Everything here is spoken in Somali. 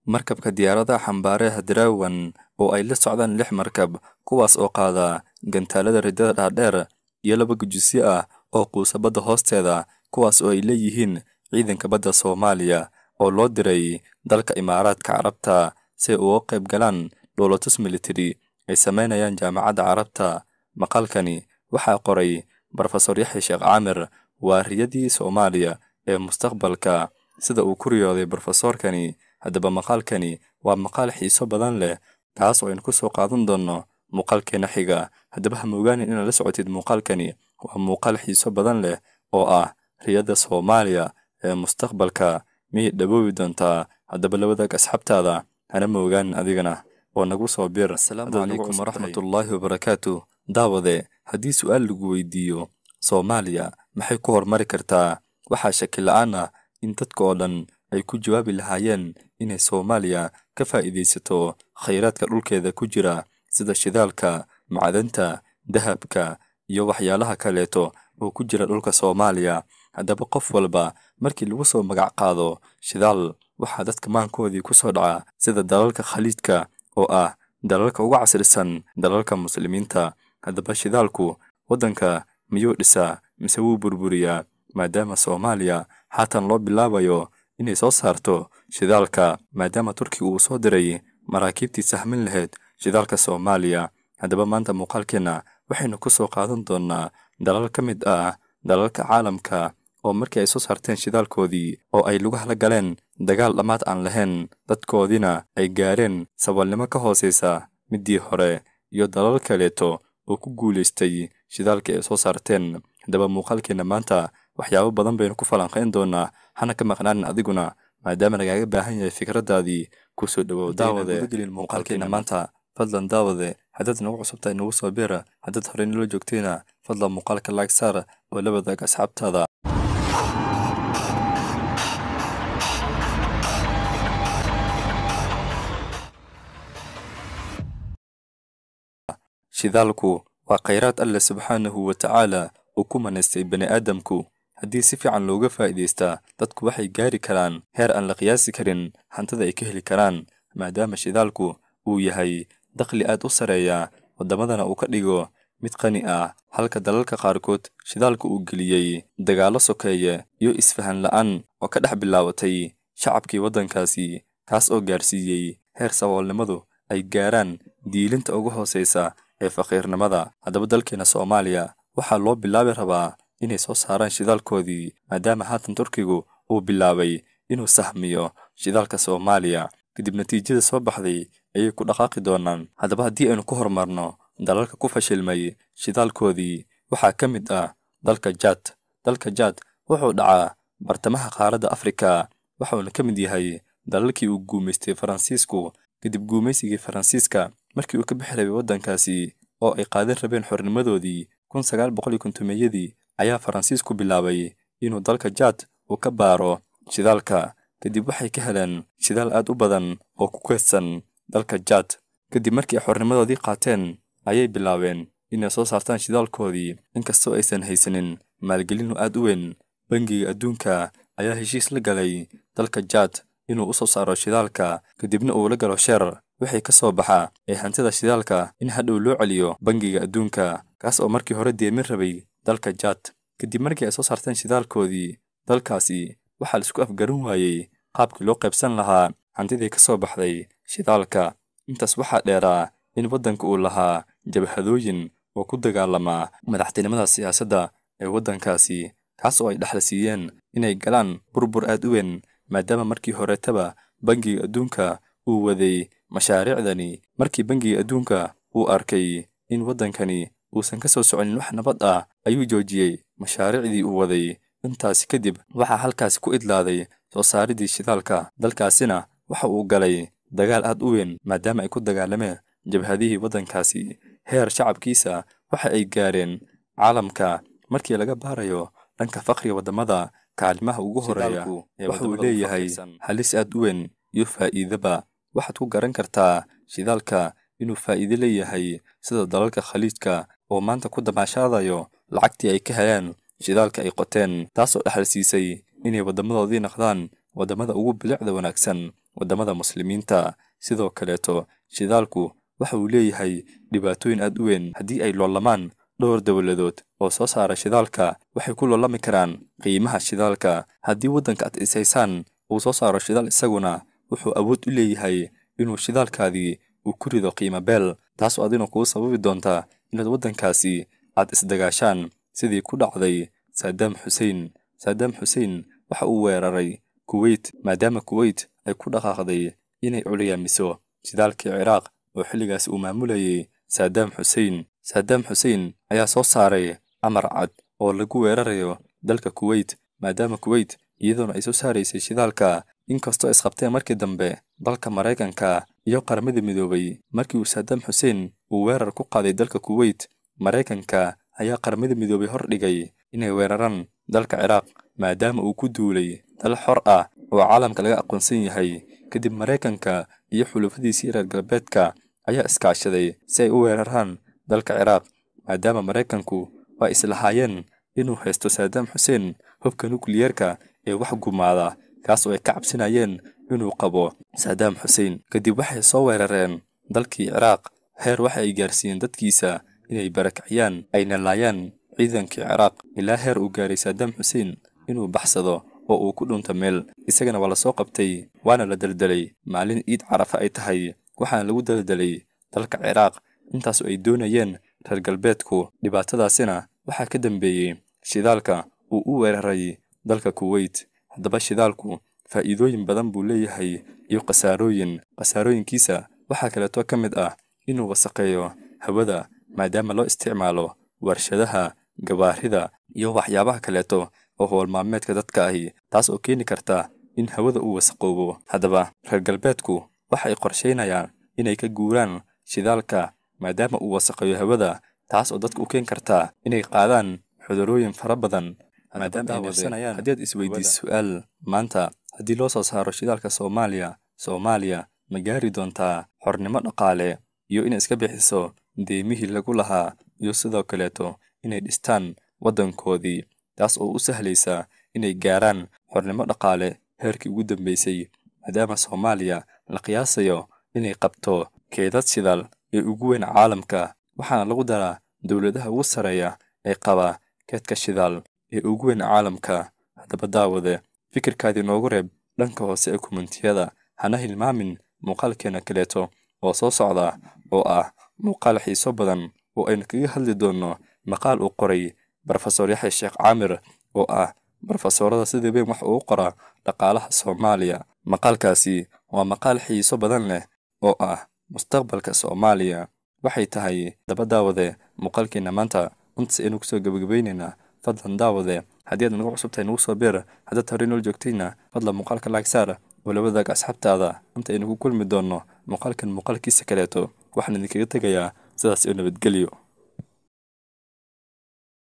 markabka diyaaradaha xambaaraha Draawan oo ay la socdaan 6 markab kuwaas oo qaada gantaalada ridada dhaadheer iyo 2 gujisyo ah oo quusa badda hoosteeda kuwaas oo ay leeyihiin ciidanka badda Soomaaliya oo loo diray dalka Imaaraadka Carabta si ay uga qayb galaan dowlatus military ay sameynayaan jaamacadda Carabta. Maqaalkani waxaa qoray Professor Yaxya Sheekh Caamir waa riyadii Soomaaliya ee mustaqbalka sida uu ku riyooday professorkani. Haddaba maqaalkani waa maqaal xiiso badan leh taas oo aynu ku soo qaadan doono muuqaalkeena xiga. Haddaba ha moogaan inaad la socotid muuqaalkani waa muuqaal xiiso badan leh oo ah riyada Soomaaliya ee mustaqbalka miyay dhawoobi doontaa. Haddaba la wadaag asxaabtaada hana moogaan adigana oo nagu soo bir. Assalaamu calaykum waraxmatullaahi wabarakaatuh. daawade haddii su'aal lagu weydiiyo Soomaaliya maxay ku hormari kartaa, waxaa shaki la'aan ah in dadka oo dhan ay ku jawaabi lahaayeen inay Soomaaliya ka faa'iidaysato kheyraadka dhulkeeda ku jira sida shidaalka, macdanta, dahabka iyo waxyaalaha kaleeto oo ku jira dhulka Soomaaliya. Haddaba qof walba markii lagu soo magac qaado shidaal waxaa dadka maankoodii ku soo dhaca sida dalalka Khaliijka oo ah dalalka ugu casrisan dalalka muslimiinta. Haddaba shidaalku waddanka miyuu dhisaa mise wuu burburiyaa maadaama Soomaaliya haatan loo bilaabayo inay soo saarto shidaalka maadaama Turkiga uu soo diray maraakiibtii sahmin lahayd shidaalka Soomaaliya. Haddaba maanta muuqaalkeena waxaynu ku soo qaadan doonaa dalal ka mid ah dalalka caalamka oo markii ay soo saarteen shidaalkoodii oo ay lugaha la galeen dagaal dhammaad aan lahayn dadkoodina ay gaareen saboolnimo ka hooseysa midii hore iyo dalal kaleeto oo ku guuleystay shidaalka ay soo saarteen. Haddaba muuqaalkeena maanta waxyaabo badan baynu ku falanqayn doonaa, hana ka maqnaan adiguna maadaama lagaaga baahan yahay fikradaadii ku soo dhawow. daawade muuqaalkeena maanta fadlan daawade haddaad nagu cusubtahay nagu soo beera, haddaad horey nala joogtayna fadlan muuqaalka like saar oo la wadaag asxaabtaada. shidaalku waa kheyraad Alle subxaanahu wa tacaala uu ku manaystay bani'aadamku. haddii si fiican looga faa'iidaystaa dadku waxay gaari karaan heer aan la qiyaasi karin hantida ay ka heli karaan maadaama shidaalku uu yahay dakhli aad u sareeya waddamadana uu ka dhigo mid qani ah, halka dalalka qaarkood shidaalku uu geliyey dagaallo sokeeye iyo isfahan la'aan oo ka dhex bilaabatay shacabkii waddankaasi taas oo gaarsiiyey heer saboolnimadu ay gaaraan diilinta ugu hooseysa ee faqiirnimada. Haddaba dalkeena Soomaaliya waxaa loo bilaabi rabaa inay soo saaraan shidaalkoodii maadaama haatan Turkigu uu bilaabay inuu sahmiyo shidaalka Soomaaliya. kadib natiijada soo baxday ayay ku dhaqaaqi doonaan. Haddaba haddii aynu ku horumarno dalalka ku fashilmay shidaalkoodii waxaa ka mid ah dalka Jad. dalka Jad wuxuu dhacaa bartamaha qaaradda Afrika waxaana ka mid yahay dalalkii uu guumeystay Faransiisku. kadib guumeysigii Faransiiska markii uu ka bixi rabay waddankaasi oo ay qaadan rabeen xornimadoodii 1950-meeyadii ayaa Faransiisku bilaabay inuu dalka Jad uu ka baaro shidaalka. kadib waxay ka heleen shidaal aad u badan oo ku kaydsan dalka Jad. kadib markii ay xornimadoodii qaateen ayay bilaabeen inay soo saartaan shidaalkoodii inkastoo aysan haysanin maalgelin aad u weyn. bangiga adduunka ayaa heshiis la galay dalka Jad inuu u soo saaro shidaalka kadibna uu la galo sheer wixii ka soo baxa ee hantida shidaalka in hadhow loo celiyo bangiga adduunka kaas oo markii hore deemin rabay dalka Jad. kadib markii ay soo saarteen shidaalkoodii dalkaasi waxaa la isku afgaran waayey qaabkii loo qaybsan lahaa hantidii ka soo baxday shidaalka. intaas waxaa dheeraa in waddanka uu lahaa jabhadooyin oo ku dagaalama madaxtinimada siyaasadda ee waddankaasi taas oo ay dhexla siiyeen inay galaan burbur aad u weyn maadaama markii horetaba bangiga adduunka uu waday mashaariicdani. markii bangiga adduunka uu arkay in waddankani uusan ka soo soconin wax nabad ah ayuu joojiyey mashaariicdii uu waday. intaasi kadib waxaa halkaasi ku idlaaday soo saaridii shidaalka. dalkaasina waxa uu galay dagaal aad u weyn maadaama ay ku dagaalameen jabhadihii waddankaasi. heer shacabkiisa waxa ay gaareen caalamka markii laga baarayo dhanka faqriga waddamada kaalimaha ugu horeeya waxa uu leeyahay halis aad u weyn iyo faa'iidaba. waxaad ku garan kartaa shidaalka inuu faa'iido leeyahay sida dalalka Khaliijka oo maanta ku damaashaadayo lacagtii ay ka heleen shidaalka ay qoteen taasoo dhaxal siisay inay waddamadoodii noqdaan waddamada ugu bilicda wanaagsan waddamada muslimiinta. Sidoo kaleeto shidaalku waxa uu leeyahay dhibaatooyin aad u weyn. Haddii ay loolamaan dhowr dowladood oo soo saara shidaalka, waxay ku loolami karaan qiimaha shidaalka. Haddii waddanka aad ishaysaan uu soo saaro shidaal, isaguna wuxuu awood u leeyahay inuu shidaalkaadii uu ku rido qiimo beel, taas oo adina kugu sababi doonta inaad waddankaasi aad isdagaashaan, sidii ku dhacday Saddam Hussein. Saddam Hussein waxa uu weeraray Kuwait, maadaama Kuwait ay ku dhaqaaqday inay culiyaamiso shidaalkii Ciraaq oo xilligaas uu maamulayay Saddam Hussein. Saddam Hussein ayaa soo saaray amar cad oo lagu weerarayo dalka Kuwait, maadaama Kuwait iyadoona ay soo saaraysay shidaalka. Inkastoo isqabteen markii dambe dalka Maraykanka iyo Qaramada Midoobay markii uu Saddam Hussein uu weerar ku qaaday dalka Kuwait, Maraykanka ayaa Qaramada Midoobay hordhigay inay weeraraan dalka Ciraaq maadaama uu ku duulay dal xor ah oo caalamka laga aqoonsan yahay. Kadib Maraykanka iyo xulafadiisii reer galbeedka ayaa iskaashaday si ay u weeraraan dalka Ciraaq, maadaama Maraykanku waa islahaayeen inuu haysto Saddam Hussein hubka nukliyeerka ee wax gumaada, kaas oo ay ka cabsinayeen inuu qabo Saddam Hussein. Kadib waxay soo weerareen dalkii Ciraaq, heer waxa ay gaarsiiyeen dadkiisa inay barakaciyaan ayna laayaan ciidankii Ciraaq, ilaa heer uu gaaray Saddam Hussein inuu baxsado oo uu ku dhunto meel. Isagana waa la soo qabtay waana la daldalay maalin Ciid Carafa ay tahay, waxaana lagu daldalay dalka Ciraaq. intaas oo ay doonayeen reer galbeedku. Dhibaatadaasina waxaa ka dambeeyay shidaalka uu u weeraray dalka Kuwait. Haddaba shidaalku faa'iidooyin badan buu leeyahay iyo qasaarooyin. Qasaarooyinkiisa waxaa kaleeto ka mid ah inuu wasakheeyo hawada, maadaama loo isticmaalo warshadaha, gawaarida iyo waxyaabaha kaleeto oo hawl maalmeedka dadka ahi, taas oo keeni karta in hawada uu wasakhoobo. Haddaba reer galbeedku waxay qorsheynayaan inay ka guuraan shidaalka maadaama uu wasakheeyo hawada, taas oo dadka u keeni karta inay qaadaan cudurrooyin fara badan. maadaama ay neefsanayaan. Haddii aad isweydiiso su'aal, maanta haddii loo soo saaro shidaalka Soomaaliya ma gaari doontaa xornimo dhaqaale iyo inay iska bixiso deemihii lagu lahaa, iyo sidoo kaleeto inay dhistaan waddankoodii, taas oo u sahlaysa inay gaaraan xornimo dhaqaale heerkii ugu dambeysay, maadaama Soomaaliya la qiyaasayo inay qabto keedad shidaal ee ugu weyn caalamka, waxaana lagu daraa dowladaha ugu sareeya ee qaba keedka shidaal ee ugu weyn caalamka. Haddaba daawade, fikirkaadii noogu reeb dhanka hoose ee kumentiyada. Hana hilmaamin muuqaalkeena kaleeto oo soo socda oo ah muuqaal xiiso badan oo aynu kaga hadli doono maqaal uu qoray Professor Yaxya Sheekh Caamir oo ah barofesoorada sida weyn wax uu qora dhaqaalaha Soomaaliya. Maqaalkaasi waa maqaal xiiso badan leh oo ah mustaqbalka Soomaaliya. Waxay tahay daba daawade muuqaalkeena maanta intaas aynu kusoo gabagabaynaynaa. Fadlan daawade, haddii aad nagu cusub tahay nagu soo beer, haddaad hore noo joogtayna fadlan muuqaalka like saar oo la wadaag asxaabtaada. Inta aynu ku kulmi doono muuqaalkan muuqaalkiisa kaleeto, waxaan idinkaga tegayaa sidaas oo nabadgelyo.